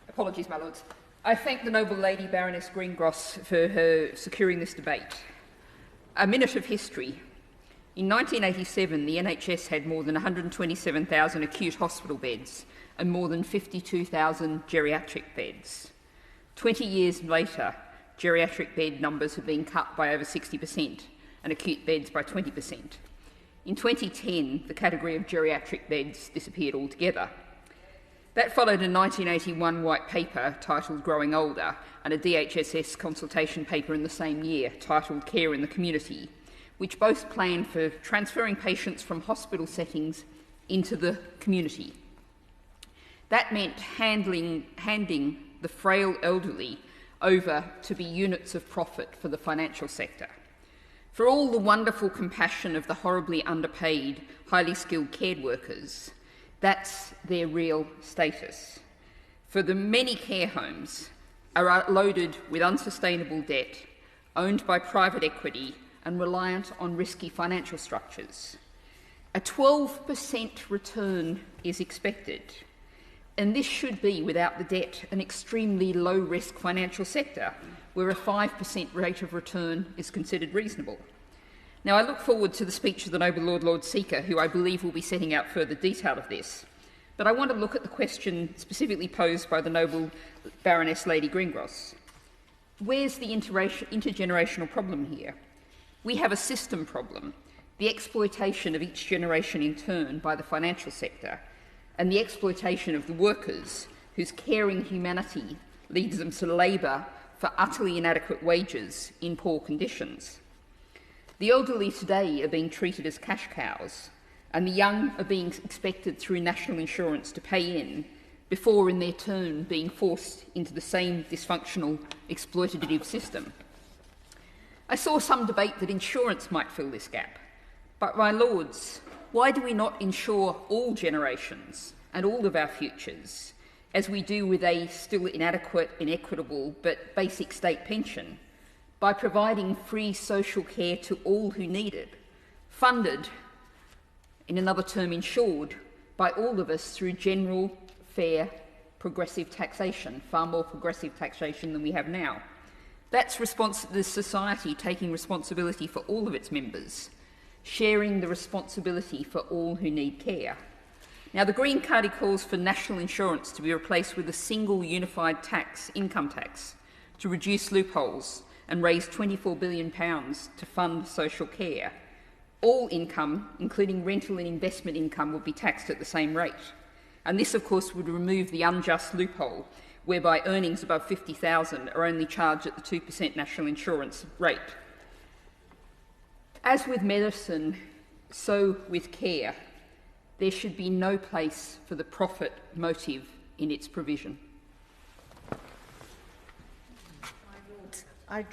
Apologies, my lords. I thank the noble lady Baroness Greengross for her securing this debate. A minute of history. In 1987, the NHS had more than 127,000 acute hospital beds and more than 52,000 geriatric beds. 20 years later, geriatric bed numbers have been cut by over 60% and acute beds by 20%. In 2010, the category of geriatric beds disappeared altogether. That followed a 1981 white paper titled Growing Older and a DHSS consultation paper in the same year titled Care in the Community, which both planned for transferring patients from hospital settings into the community. That meant handing the frail elderly over to be units of profit for the financial sector. For all the wonderful compassion of the horribly underpaid, highly skilled care workers, that's their real status. For the many care homes are loaded with unsustainable debt, owned by private equity and reliant on risky financial structures. A 12% return is expected, and this should be, without the debt, an extremely low-risk financial sector where a 5% rate of return is considered reasonable. Now, I look forward to the speech of the noble Lord Seeker, who I believe will be setting out further detail of this. But I want to look at the question specifically posed by the noble Baroness Lady Greengross. Where's the intergenerational problem here? We have a system problem, the exploitation of each generation in turn by the financial sector, and the exploitation of the workers whose caring humanity leads them to labour for utterly inadequate wages in poor conditions. The elderly today are being treated as cash cows, and the young are being expected through national insurance to pay in before, in their turn, being forced into the same dysfunctional, exploitative system. I saw some debate that insurance might fill this gap, but, my lords, why do we not insure all generations and all of our futures, as we do with a still inadequate, inequitable, but basic state pension, by providing free social care to all who need it, funded, in another term insured, by all of us through general, fair, progressive taxation, far more progressive taxation than we have now. That's the society taking responsibility for all of its members, sharing the responsibility for all who need care. Now, the Green Party calls for national insurance to be replaced with a single unified tax, income tax, to reduce loopholes and raise £24 billion to fund social care. All income, including rental and investment income, would be taxed at the same rate. And this, of course, would remove the unjust loophole whereby earnings above $50,000 are only charged at the 2% national insurance rate. As with medicine, so with care, there should be no place for the profit motive in its provision. I draw